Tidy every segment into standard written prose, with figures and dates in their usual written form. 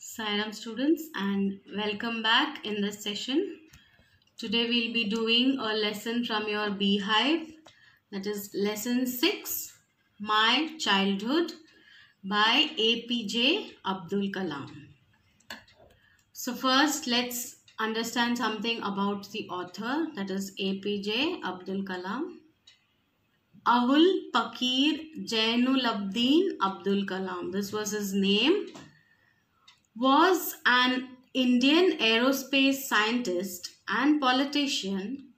Sairam students, and welcome back in this session. Today we'll be doing a lesson from your Beehive, that is lesson 6, My Childhood by APJ Abdul Kalam. So first let's understand something about the author, that is APJ Abdul Kalam. Abul Pakir Jainulabdin Abdul Kalam, this was his name, was an Indian aerospace scientist and politician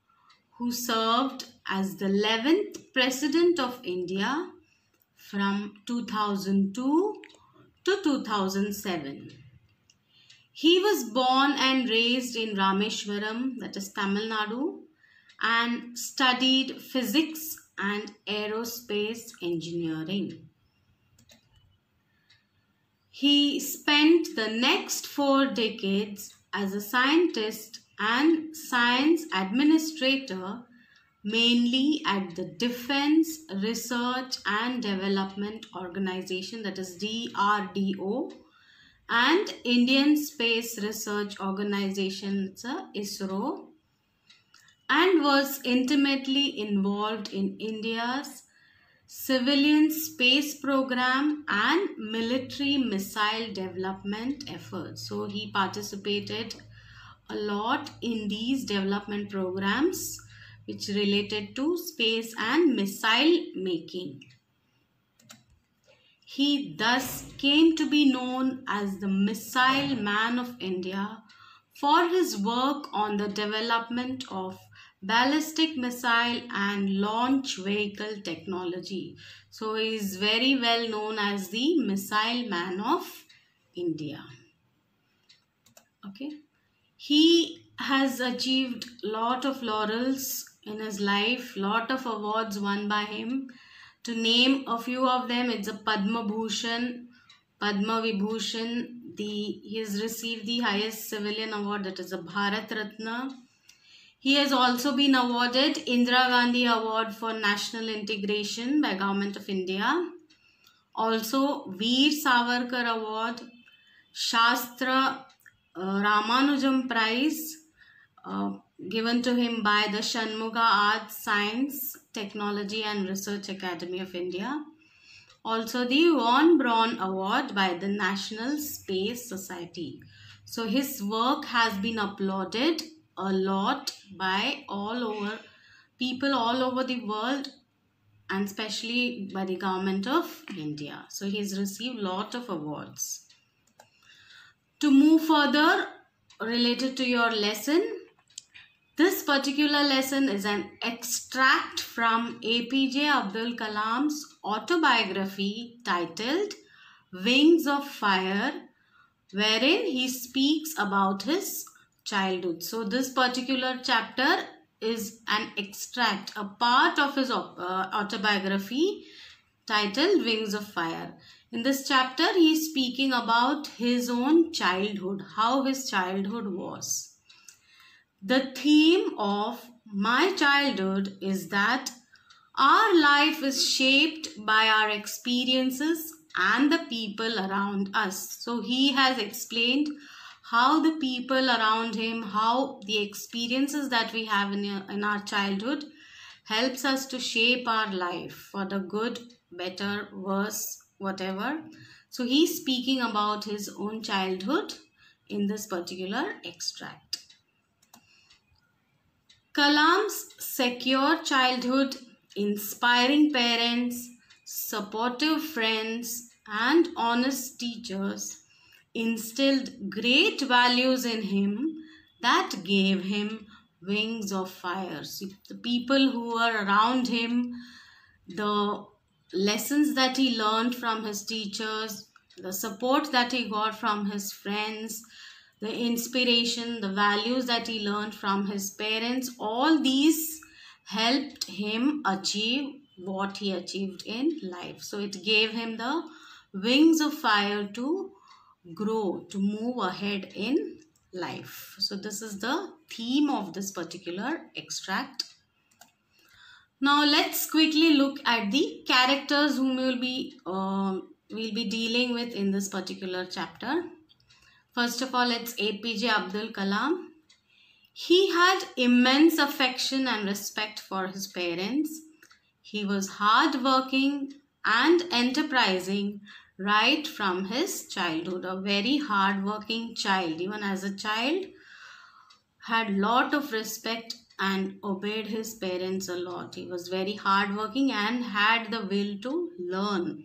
who served as the 11th President of India from 2002 to 2007. He was born and raised in Rameshwaram, that is Tamil Nadu, and studied physics and aerospace engineering. He spent the next 4 decades as a scientist and science administrator, mainly at the Defense Research and Development Organization, that is DRDO, and Indian Space Research Organization, ISRO, and was intimately involved in India's civilian space program and military missile development efforts. So he participated a lot in these development programs which related to space and missile making. He thus came to be known as the Missile Man of India for his work on the development of ballistic missile and launch vehicle technology. So he is very well known as the Missile Man of India. Okay. He has achieved lot of laurels in his life, lot of awards won by him. To name a few of them, it's a Padma Bhushan, Padma Vibhushan. He has received the highest civilian award, that is a Bharat Ratna. He has also been awarded Indira Gandhi Award for National Integration by Government of India. Also Veer Savarkar Award, Shastra Ramanujam Prize given to him by the Shanmuga Arts, Science, Technology and Research Academy of India. Also the Von Braun Award by the National Space Society. So his work has been applauded a lot by people all over the world, and especially by the government of India. So he's received lot of awards. To move further related to your lesson, this particular lesson is an extract from APJ Abdul Kalam's autobiography titled Wings of Fire, wherein he speaks about his childhood. So this particular chapter is an extract, a part of his autobiography titled Wings of Fire. In this chapter, he is speaking about his own childhood, how his childhood was. The theme of My Childhood is that our life is shaped by our experiences and the people around us. So he has explained how the people around him, how the experiences that we have in our childhood helps us to shape our life for the good, better, worse, whatever. So he's speaking about his own childhood in this particular extract. Kalam's secure childhood, inspiring parents, supportive friends and honest teachers instilled great values in him that gave him wings of fire. So the people who were around him, the lessons that he learned from his teachers, the support that he got from his friends, the inspiration, the values that he learned from his parents, all these helped him achieve what he achieved in life. So it gave him the wings of fire to grow, to move ahead in life. So this is the theme of this particular extract. Now let's quickly look at the characters whom we'll be dealing with in this particular chapter. First of all, it's APJ Abdul Kalam. He had immense affection and respect for his parents. He was hardworking and enterprising right from his childhood. A very hardworking child, even as a child, had lot of respect and obeyed his parents a lot. He was very hardworking and had the will to learn.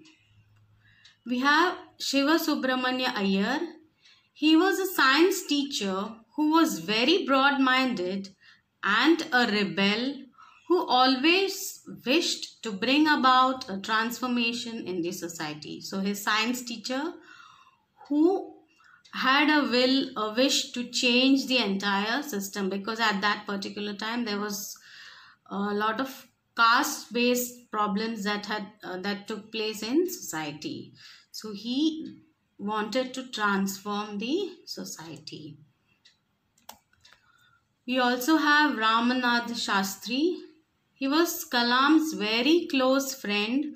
We have Shiva Subramanya Iyer. He was a science teacher who was very broad-minded and a rebel who always wished to bring about a transformation in the society. So his science teacher who had a wish to change the entire system, because at that particular time there was a lot of caste-based problems that took place in society. So he wanted to transform the society. We also have Ramanath Shastri. He was Kalam's very close friend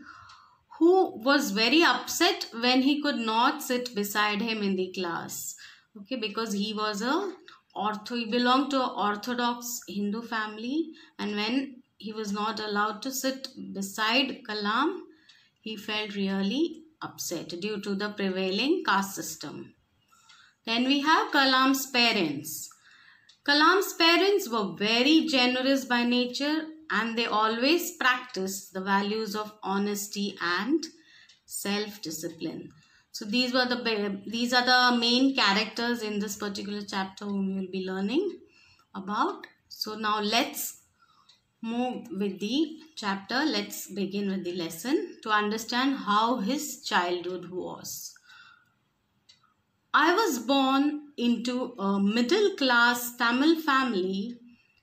who was very upset when he could not sit beside him in the class. Okay, because he belonged to an Orthodox Hindu family, and when he was not allowed to sit beside Kalam, he felt really upset due to the prevailing caste system. Then we have Kalam's parents. Kalam's parents were very generous by nature, and they always practiced the values of honesty and self-discipline. So these are the main characters in this particular chapter whom you will be learning about. So now let's move with the chapter. Let's begin with the lesson to understand how his childhood was. I was born into a middle-class Tamil family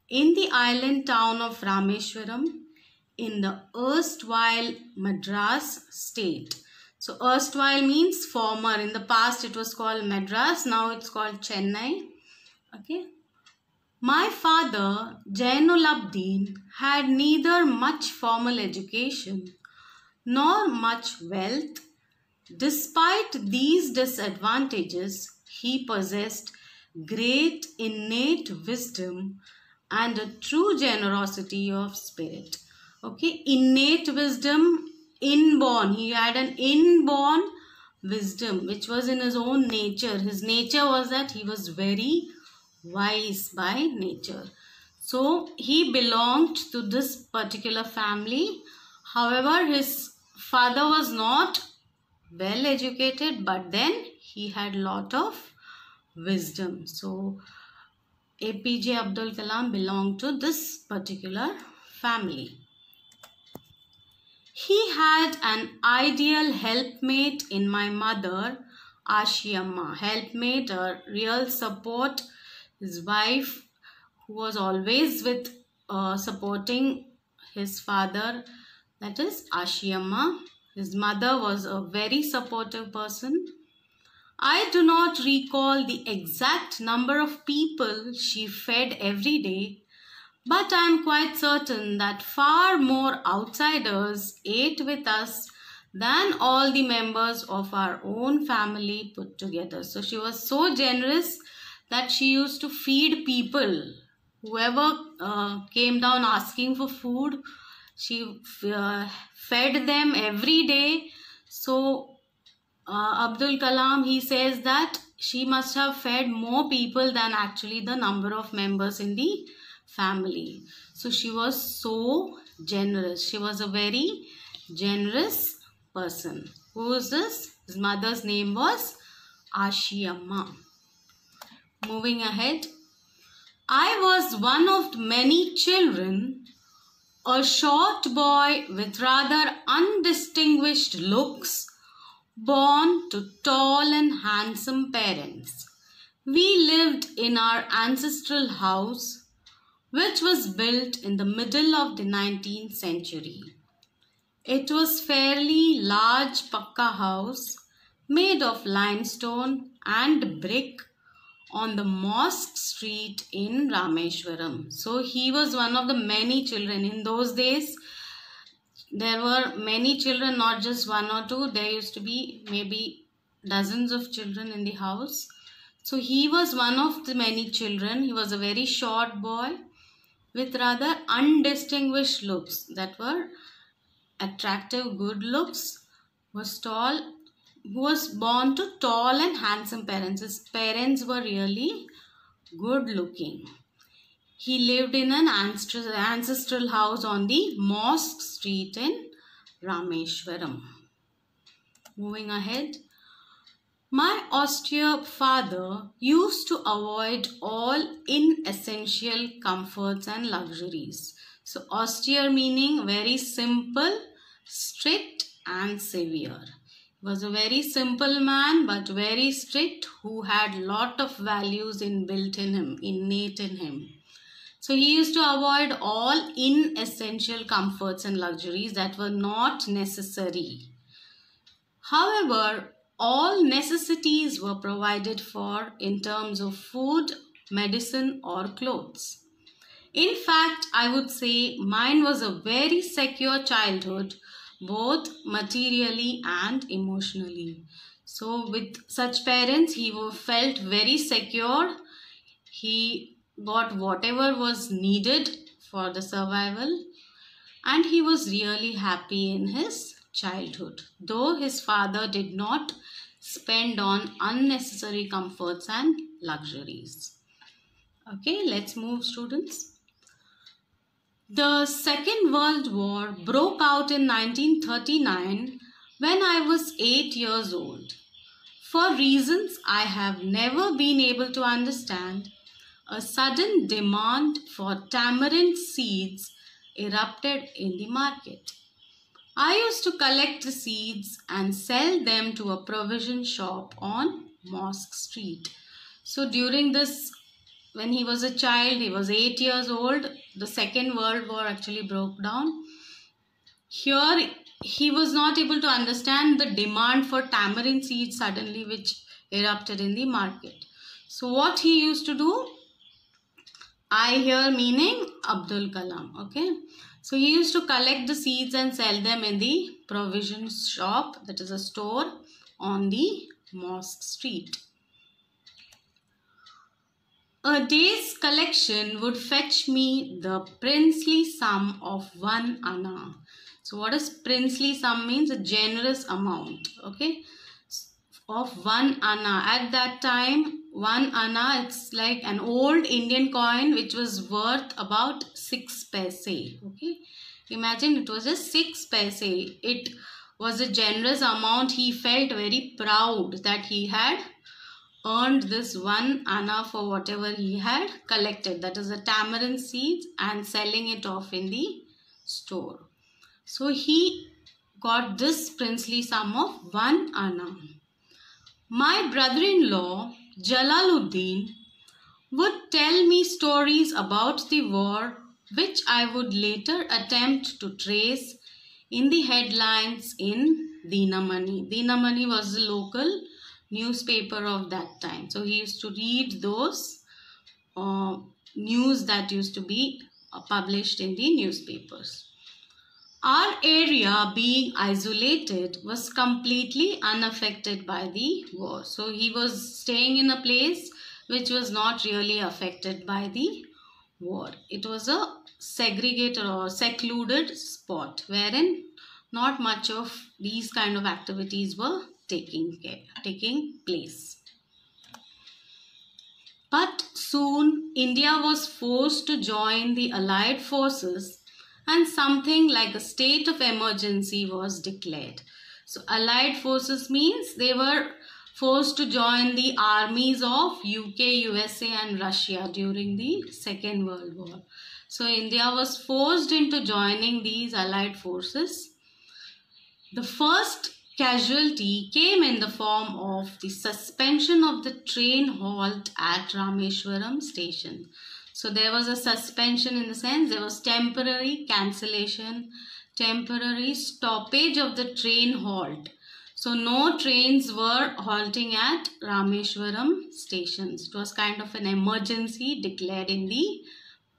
in the island town of Rameshwaram in the erstwhile Madras state. So erstwhile means former. In the past it was called Madras, now it's called Chennai. Okay. My father, Jainulabdin, had neither much formal education nor much wealth. Despite these disadvantages, he possessed great innate wisdom and a true generosity of spirit. Okay, innate wisdom, inborn. He had an inborn wisdom which was in his own nature. His nature was that he was very wise by nature. So he belonged to this particular family. However, his father was not well educated, but then he had lot of wisdom. So APJ Abdul Kalam belonged to this particular family. He had an ideal helpmate in my mother, Ashiyamma. Helpmate, a real support. His wife, who was always with supporting his father, that is Ashiyamma. His mother was a very supportive person. I do not recall the exact number of people she fed every day, but I am quite certain that far more outsiders ate with us than all the members of our own family put together. So she was so generous that she used to feed people. Whoever came down asking for food, she fed them every day. So Abdul Kalam, he says that she must have fed more people than actually the number of members in the family. So she was so generous. She was a very generous person. Who is this? His mother's name was Ashiyamma. Moving ahead. I was one of many children, a short boy with rather undistinguished looks, born to tall and handsome parents. We lived in our ancestral house, which was built in the middle of the 19th century. It was fairly large pakka house made of limestone and brick on the Mosque Street in Rameshwaram. So he was one of the many children. In those days, there were many children, not just one or two. There used to be maybe dozens of children in the house. So he was one of the many children. He was a very short boy with rather undistinguished looks that were attractive, good looks, was tall, who was born to tall and handsome parents. His parents were really good looking. He lived in an ancestral house on the Mosque Street in Rameshwaram. Moving ahead. My austere father used to avoid all inessential comforts and luxuries. So austere meaning very simple, strict and severe. He was a very simple man but very strict, who had lot of values inbuilt in him, innate in him. So he used to avoid all inessential comforts and luxuries that were not necessary. However, all necessities were provided for in terms of food, medicine or clothes. In fact, I would say mine was a very secure childhood, both materially and emotionally. So with such parents, he felt very secure. He got whatever was needed for the survival, and he was really happy in his childhood, though his father did not spend on unnecessary comforts and luxuries. Okay, let's move, students. The Second World War broke out in 1939 when I was 8 years old. For reasons I have never been able to understand, a sudden demand for tamarind seeds erupted in the market. I used to collect the seeds and sell them to a provision shop on Mosque Street. So during this, when he was a child, he was 8 years old, the Second World War actually broke down. Here he was not able to understand the demand for tamarind seeds suddenly which erupted in the market. So what he used to do, I here meaning Abdul Kalam, okay. So he used to collect the seeds and sell them in the provision shop, that is a store on the Mosque Street. A day's collection would fetch me the princely sum of 1 anna. So what does princely sum means? A generous amount, okay, of 1 anna. At that time, 1 anna, it's like an old Indian coin which was worth about 6 paise, okay. Imagine it was just 6 paise. It was a generous amount. He felt very proud that he had earned this 1 anna for whatever he had collected, that is the tamarind seeds, and selling it off in the store. So he got this princely sum of 1 anna. My brother-in-law Jalaluddin would tell me stories about the war which I would later attempt to trace in the headlines in Dinamani. Dinamani was the local newspaper of that time. So he used to read those news that used to be published in the newspapers. Our area, being isolated, was completely unaffected by the war. So he was staying in a place which was not really affected by the war. It was a segregated or secluded spot wherein not much of these kind of activities were taking place. But soon India was forced to join the Allied forces and something like a state of emergency was declared. So Allied forces means they were forced to join the armies of UK, USA and Russia during the Second World War. So India was forced into joining these Allied forces. The first casualty came in the form of the suspension of the train halt at Rameshwaram station. So there was a suspension, in the sense there was temporary cancellation, temporary stoppage of the train halt. So no trains were halting at Rameshwaram stations. It was kind of an emergency declared in the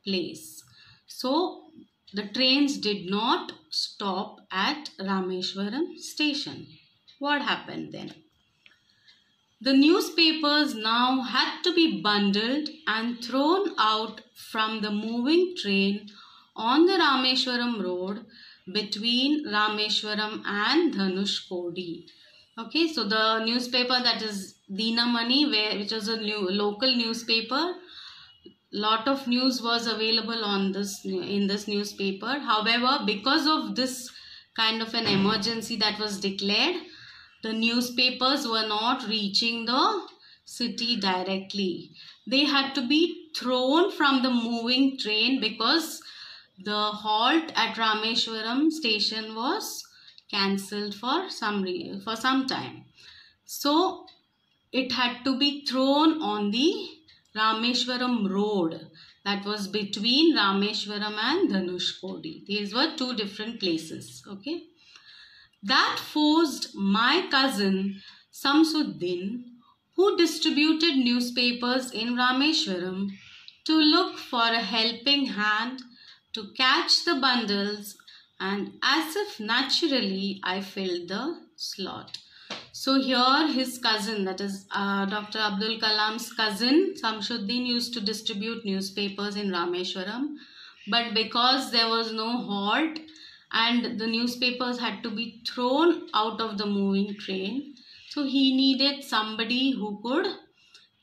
place. So the trains did not stop at Rameshwaram station. What happened then? The newspapers now had to be bundled and thrown out from the moving train on the Rameshwaram road between Rameshwaram and Dhanushkodi. Okay, so the newspaper, that is Dinamani, which was a local newspaper, lot of news was available on this in this newspaper. However, because of this kind of an emergency that was declared, the newspapers were not reaching the city directly. They had to be thrown from the moving train because the halt at Rameshwaram station was cancelled for some time. So it had to be thrown on the Rameshwaram road, that was between Rameshwaram and Dhanushkodi. These were two different places. Okay. That forced my cousin Samsuddin, who distributed newspapers in Rameshwaram, to look for a helping hand to catch the bundles, and as if naturally I filled the slot. So here his cousin, that is Dr. Abdul Kalam's cousin Samsuddin, used to distribute newspapers in Rameshwaram, but because there was no halt and the newspapers had to be thrown out of the moving train, so he needed somebody who could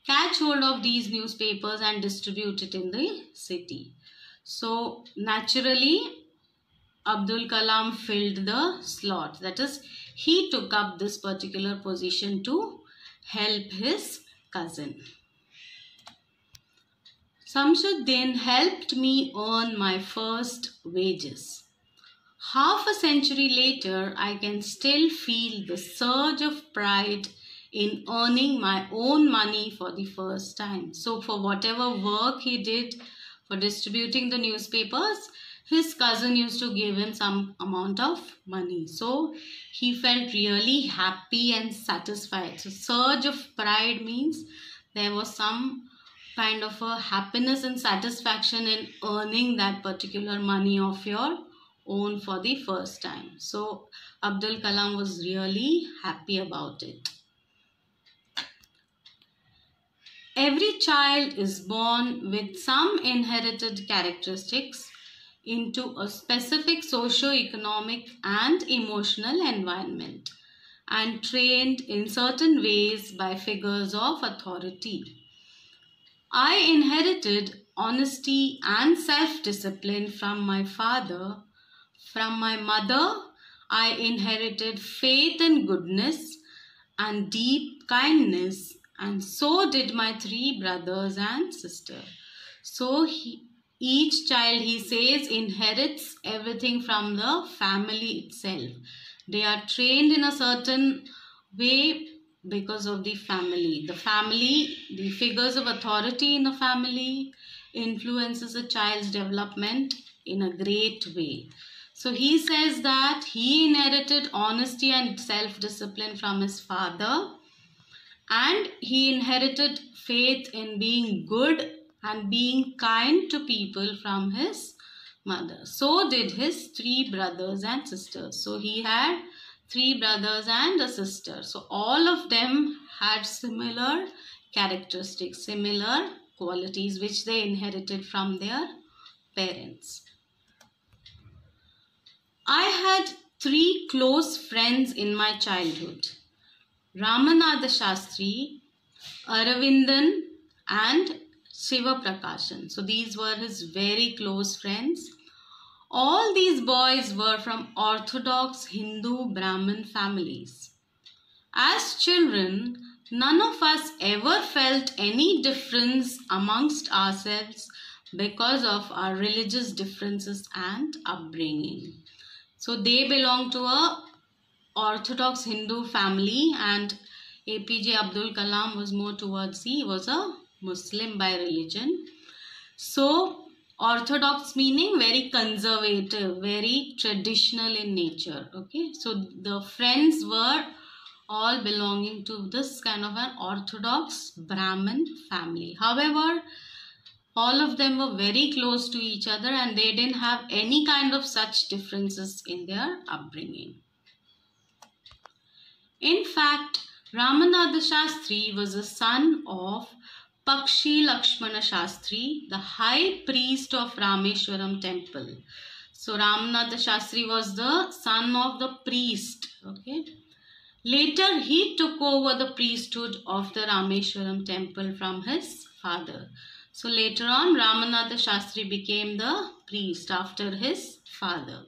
catch hold of these newspapers and distribute it in the city. So naturally Abdul Kalam filled the slot, that is he took up this particular position to help his cousin. Samsuddin helped me earn my first wages. Half a century later, I can still feel the surge of pride in earning my own money for the first time. So for whatever work he did for distributing the newspapers, his cousin used to give him some amount of money. So he felt really happy and satisfied. So surge of pride means there was some kind of a happiness and satisfaction in earning that particular money of your own for the first time. So Abdul Kalam was really happy about it. Every child is born with some inherited characteristics into a specific socio-economic and emotional environment and trained in certain ways by figures of authority. I inherited honesty and self-discipline from my father. From my mother, I inherited faith and goodness and deep kindness, and so did my three brothers and sister. So each child, he says, inherits everything from the family itself. They are trained in a certain way because of the family. The family, the figures of authority in the family influences a child's development in a great way. So he says that he inherited honesty and self-discipline from his father, and he inherited faith in being good and being kind to people from his mother. So did his three brothers and sisters. So he had three brothers and a sister. So all of them had similar characteristics, similar qualities which they inherited from their parents. I had three close friends in my childhood: Ramanatha Shastri, Aravindan, and Shiva Prakashan. So these were his very close friends. All these boys were from Orthodox Hindu Brahmin families. As children, none of us ever felt any difference amongst ourselves because of our religious differences and upbringing. So they belong to a Orthodox Hindu family, and APJ Abdul Kalam was more towards he was a Muslim by religion. So Orthodox meaning very conservative, very traditional in nature. Okay, so the friends were all belonging to this kind of an Orthodox Brahmin family. However, all of them were very close to each other and they didn't have any kind of such differences in their upbringing. In fact, Ramanatha Shastri was a son of Pakshi Lakshmana Shastri, the high priest of Rameshwaram temple. So Ramanatha Shastri was the son of the priest. Okay. Later he took over the priesthood of the Rameshwaram temple from his father. So later on Ramanatha Shastri became the priest after his father.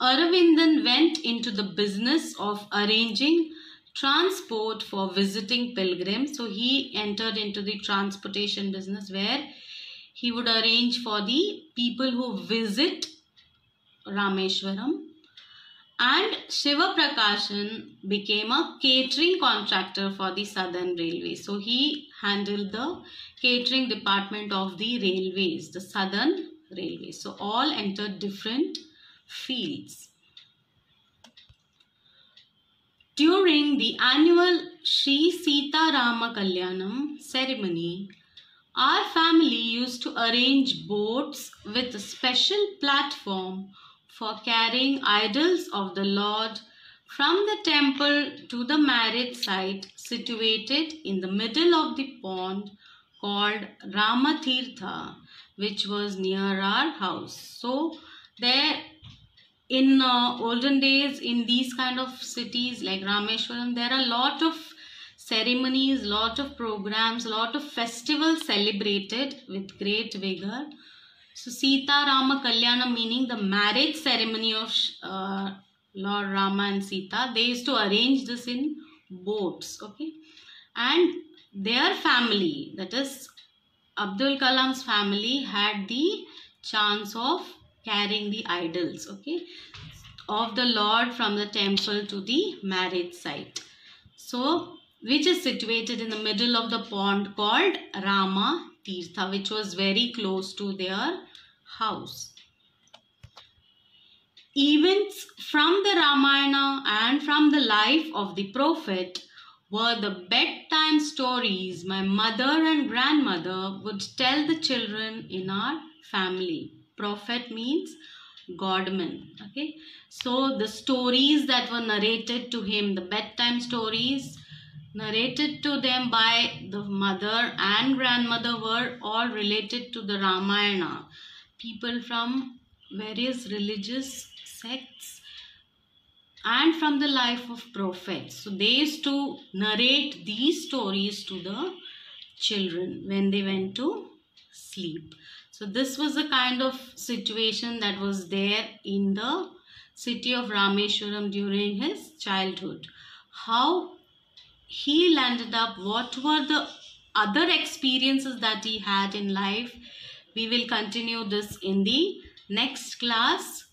Aravindan went into the business of arranging transport for visiting pilgrims. So he entered into the transportation business where he would arrange for the people who visit Rameshwaram. And Shiva Prakashan became a catering contractor for the Southern Railway. So he handled the catering department of the railways, the Southern Railway. So all entered different fields. During the annual Sri Sita Rama Kalyanam ceremony, our family used to arrange boats with a special platform for carrying idols of the Lord from the temple to the marriage site situated in the middle of the pond called Ramatirtha, which was near our house. So there in olden days, in these kind of cities like Rameshwaram, there are a lot of ceremonies, lot of programs, lot of festivals celebrated with great vigor. So Sita Rama Kalyana, meaning the marriage ceremony of Lord Rama and Sita, they used to arrange this in boats, okay? And their family, that is Abdul Kalam's family, had the chance of carrying the idols, okay, of the Lord from the temple to the marriage site. So, which is situated in the middle of the pond called Rama Tirtha, which was very close to their house. Events from the Ramayana and from the life of the prophet were the bedtime stories my mother and grandmother would tell the children in our family. Prophet means Godman. Okay, so the stories that were narrated to him, the bedtime stories narrated to them by the mother and grandmother, were all related to the Ramayana. People from various religious sects and from the life of prophets. So they used to narrate these stories to the children when they went to sleep. So this was the kind of situation that was there in the city of Rameshwaram during his childhood. How he landed up, what were the other experiences that he had in life, we will continue this in the next class.